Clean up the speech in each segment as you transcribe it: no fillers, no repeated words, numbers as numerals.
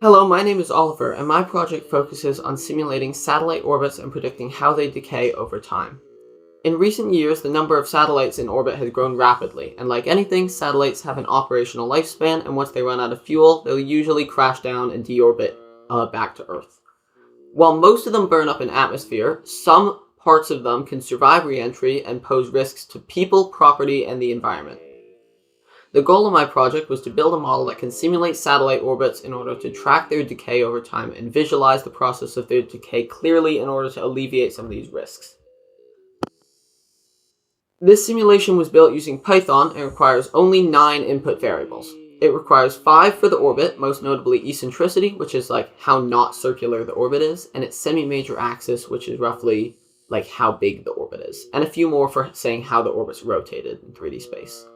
Hello, my name is Oliver, and my project focuses on simulating satellite orbits and predicting how they decay over time. In recent years, the number of satellites in orbit has grown rapidly, and like anything, satellites have an operational lifespan, and once they run out of fuel, they'll usually crash down and deorbit back to Earth. While most of them burn up in atmosphere, some parts of them can survive re-entry and pose risks to people, property, and the environment. The goal of my project was to build a model that can simulate satellite orbits in order to track their decay over time and visualize the process of their decay clearly in order to alleviate some of these risks. This simulation was built using Python and requires only 9 input variables. It requires 5 for the orbit, most notably eccentricity, which is like how not circular the orbit is, and its semi-major axis, which is roughly like how big the orbit is, and a few more for saying how the orbit's rotated in 3D space.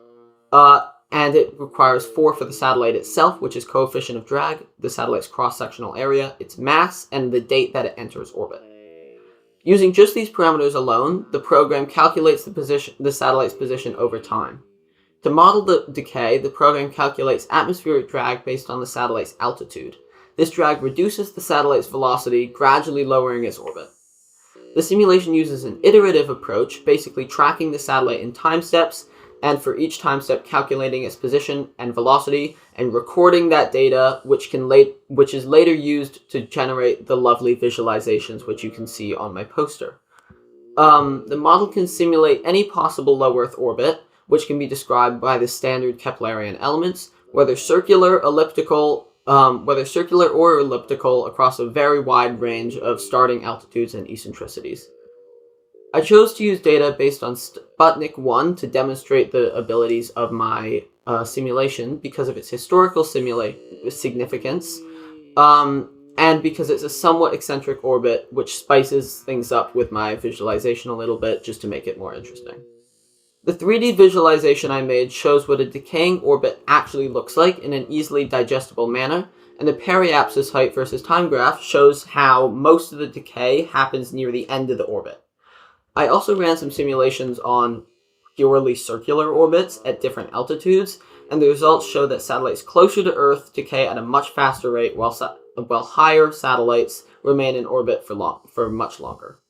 And it requires 4 for the satellite itself, which is coefficient of drag, the satellite's cross-sectional area, its mass, and the date that it enters orbit. Using just these parameters alone, the program calculates the satellite's position over time. To model the decay, the program calculates atmospheric drag based on the satellite's altitude. This drag reduces the satellite's velocity, gradually lowering its orbit. The simulation uses an iterative approach, basically tracking the satellite in time steps, and for each time step calculating its position and velocity, and recording that data, which is later used to generate the lovely visualizations which you can see on my poster. The model can simulate any possible low Earth orbit, which can be described by the standard Keplerian elements, whether circular or elliptical across a very wide range of starting altitudes and eccentricities. I chose to use data based on Sputnik 1 to demonstrate the abilities of my simulation because of its historical significance, and because it's a somewhat eccentric orbit, which spices things up with my visualization a little bit just to make it more interesting. The 3D visualization I made shows what a decaying orbit actually looks like in an easily digestible manner, and the periapsis height versus time graph shows how most of the decay happens near the end of the orbit. I also ran some simulations on purely circular orbits at different altitudes, and the results show that satellites closer to Earth decay at a much faster rate, while higher satellites remain in orbit for much longer.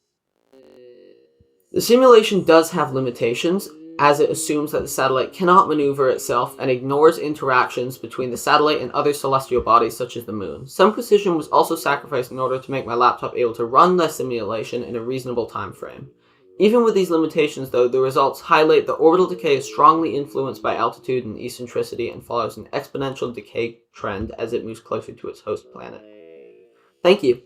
The simulation does have limitations, as it assumes that the satellite cannot maneuver itself and ignores interactions between the satellite and other celestial bodies such as the Moon. Some precision was also sacrificed in order to make my laptop able to run the simulation in a reasonable time frame. Even with these limitations, though, the results highlight that orbital decay is strongly influenced by altitude and eccentricity and follows an exponential decay trend as it moves closer to its host planet. Thank you.